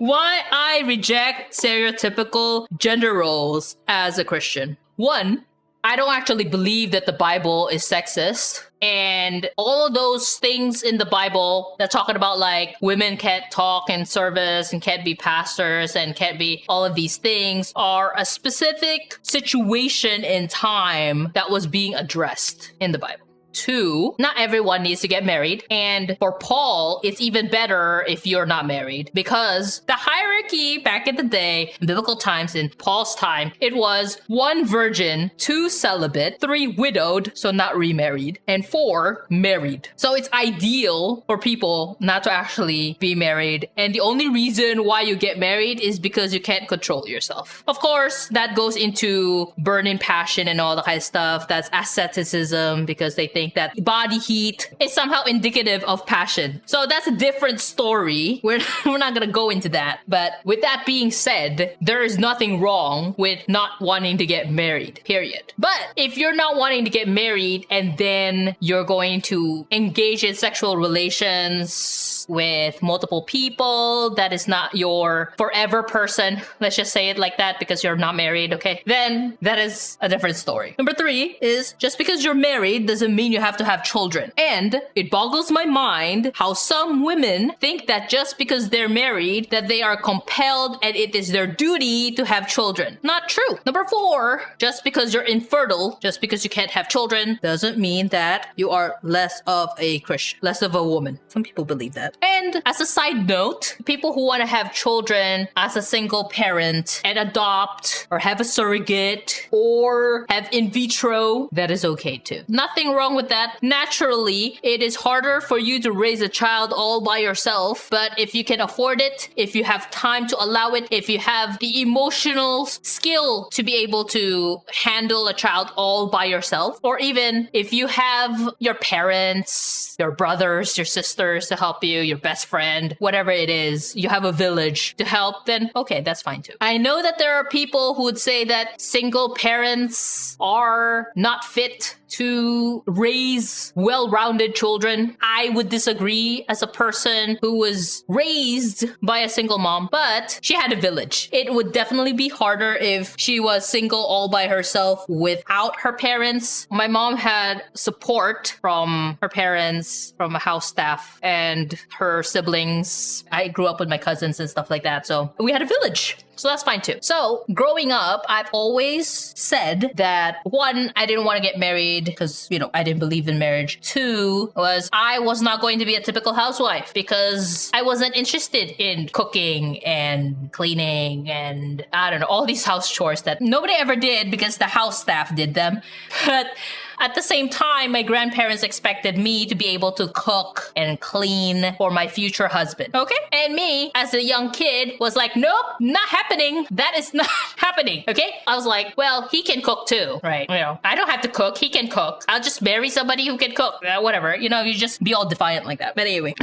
Why I reject stereotypical gender roles as a Christian. One, I don't actually believe that the Bible is sexist. And all of those things in the Bible that talking about like women can't talk in service and can't be pastors and can't be all of these things are a specific situation in time that was being addressed in the Bible. Two, not everyone needs to get married. And for Paul, it's even better if you're not married because the hierarchy back in the day, biblical times, in Paul's time, it was 1 virgin, 2 celibate, 3 widowed, so not remarried, and 4 married. So it's ideal for people not to actually be married. And the only reason why you get married is because you can't control yourself. Of course, that goes into burning passion and all that kind of stuff. That's asceticism because they think that body heat is somehow indicative of passion. So that's a different story. We're not going to go into that. But with that being said, there is nothing wrong with not wanting to get married, period. But if you're not wanting to get married and then you're going to engage in sexual relations with multiple people, that is not your forever person, let's just say it like that because you're not married, okay? Then that is a different story. Number 3 is just because you're married doesn't mean you have to have children. And it boggles my mind how some women think that just because they're married that they are compelled and it is their duty to have children. Not true. Number 4, just because you're infertile, just because you can't have children doesn't mean that you are less of a Christian, less of a woman. Some people believe that. And as a side note, people who want to have children as a single parent and adopt or have a surrogate or have in vitro, that is okay too. Nothing wrong with that. Naturally, it is harder for you to raise a child all by yourself, but if you can afford it, if you have time to allow it, if you have the emotional skill to be able to handle a child all by yourself, or even if you have your parents, your brothers, your sisters to help you, your best friend, whatever it is, you have a village to help, then okay, that's fine too. I know that there are people who would say that single parents are not fit to raise well-rounded children. I would disagree as a person who was raised by a single mom, but she had a village. It would definitely be harder if she was single all by herself without her parents. My mom had support from her parents, from a house staff, and her siblings. I grew up with my cousins and stuff like that, so we had a village. So that's fine too. So growing up, I've always said that 1, I didn't want to get married because, I didn't believe in marriage. 2 was I was not going to be a typical housewife because I wasn't interested in cooking and cleaning and I don't know, all these house chores that nobody ever did because the house staff did them. But at the same time, my grandparents expected me to be able to cook and clean for my future husband. Okay? And me, as a young kid, was like, nope, not happening. That is not happening. Okay? I was like, well, he can cook too, right? I don't have to cook. He can cook. I'll just marry somebody who can cook. Whatever. You just be all defiant like that. But anyway.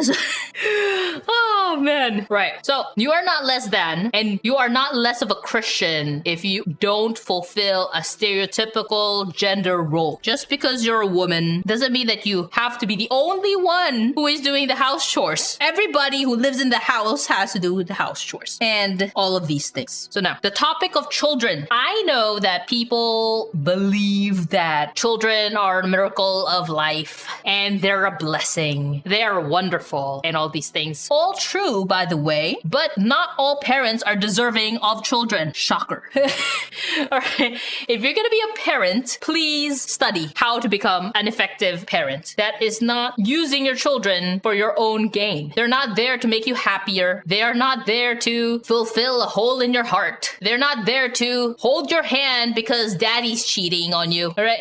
Oh, man. Right. So you are not less than, and you are not less of a Christian if you don't fulfill a stereotypical gender role. Just because you're a woman doesn't mean that you have to be the only one who is doing the house chores. Everybody who lives in the house has to do the house chores and all of these things. So now, the topic of children. I know that people believe that children are a miracle of life and they're a blessing. They are wonderful and all these things. All true, by the way, but not all parents are deserving of children. Shocker. All right. If you're going to be a parent, please study how to become an effective parent that is not using your children for your own gain. They're not there to make you happier. They are not there to fulfill a hole in your heart. They're not there to hold your hand because daddy's cheating on you. All right?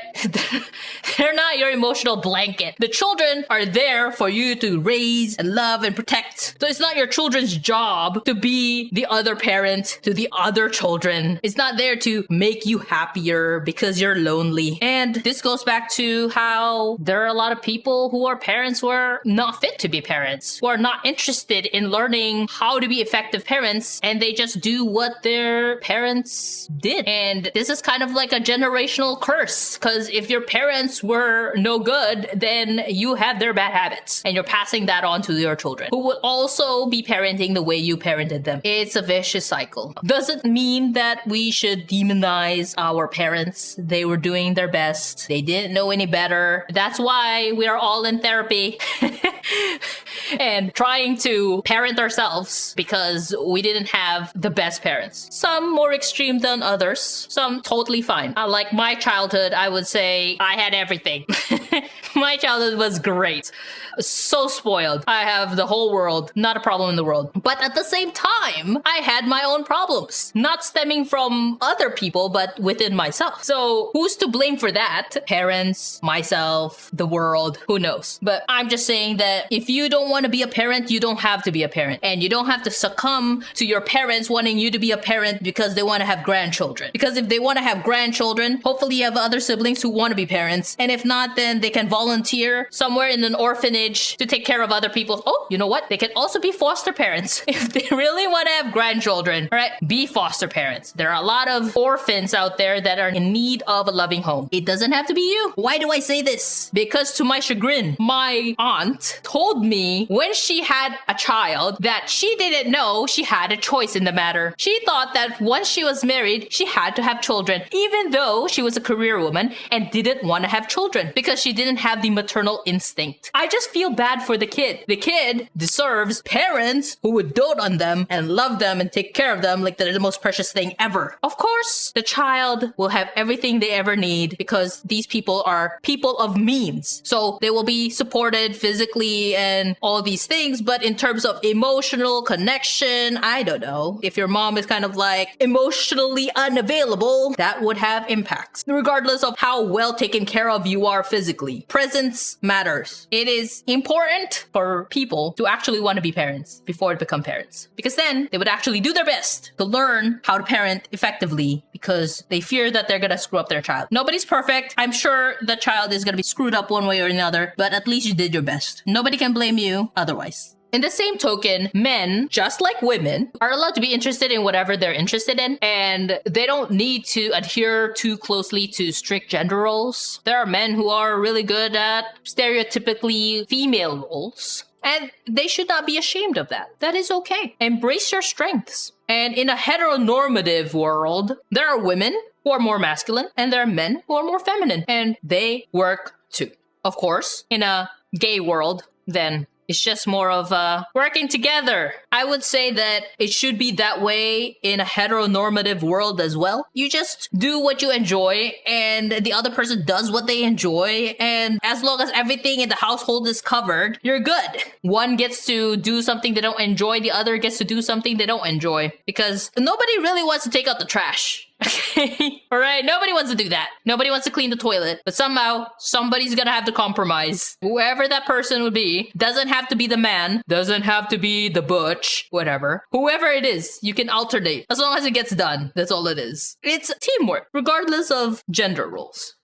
They're not your emotional blanket. The children are there for you to raise and love and protect. So it's not your children's job to be the other parent to the other children. It's not there to make you happier because you're lonely. And this goes goes back to how there are a lot of people who are parents who are not fit to be parents, who are not interested in learning how to be effective parents, and they just do what their parents did. And this is kind of like a generational curse, because if your parents were no good, then you have their bad habits, and you're passing that on to your children, who would also be parenting the way you parented them. It's a vicious cycle. Doesn't mean that we should demonize our parents. They were doing their best. They didn't know any better. That's why we are all in therapy and trying to parent ourselves, because we didn't have the best parents. Some more extreme than others. Some totally fine. Like my childhood, I would say I had everything. My childhood was great. So spoiled. I have the whole world, not a problem in the world. But at the same time, I had my own problems, not stemming from other people, but within myself. So who's to blame for that? Parents, myself, the world, who knows? But I'm just saying that if you don't want to be a parent, you don't have to be a parent. And you don't have to succumb to your parents wanting you to be a parent because they want to have grandchildren. Because if they want to have grandchildren, hopefully you have other siblings who want to be parents. And if not, then they can volunteer somewhere in an orphanage to take care of other people. Oh, you know what? They can also be foster parents if they really want to have grandchildren. All right, be foster parents. There are a lot of orphans out there that are in need of a loving home. It doesn't have to be you. Why do I say this? Because to my chagrin, my aunt told me when she had a child that she didn't know she had a choice in the matter. She thought that once she was married, she had to have children, even though she was a career woman and didn't want to have children because she didn't have the maternal instinct. I just feel bad for the kid. The kid deserves parents who would dote on them and love them and take care of them like they're the most precious thing ever. Of course, the child will have everything they ever need because these people are people of means. So they will be supported physically and all these things, but in terms of emotional connection, I don't know. If your mom is kind of like emotionally unavailable, that would have impacts. Regardless of how well taken care of you are physically, presence matters. It is important for people to actually want to be parents before they become parents, because then they would actually do their best to learn how to parent effectively because they fear that they're gonna screw up their child. Nobody's perfect. I'm sure the child is gonna be screwed up one way or another, but at least you did your best. Nobody can blame you otherwise. In the same token, men, just like women, are allowed to be interested in whatever they're interested in, and they don't need to adhere too closely to strict gender roles. There are men who are really good at stereotypically female roles, and they should not be ashamed of that. That is okay. Embrace your strengths. And in a heteronormative world, there are women who are more masculine, and there are men who are more feminine, and they work too. Of course, in a gay world, then it's just more of working together. I would say that it should be that way in a heteronormative world as well. You just do what you enjoy and the other person does what they enjoy. And as long as everything in the household is covered, you're good. One gets to do something they don't enjoy. The other gets to do something they don't enjoy. Because nobody really wants to take out the trash. Okay. All right. Nobody wants to do that. Nobody wants to clean the toilet. But somehow, somebody's gonna have to compromise. Whoever that person would be, doesn't have to be the man, doesn't have to be the butch, whatever. Whoever it is, you can alternate. As long as it gets done. That's all it is. It's teamwork, regardless of gender roles.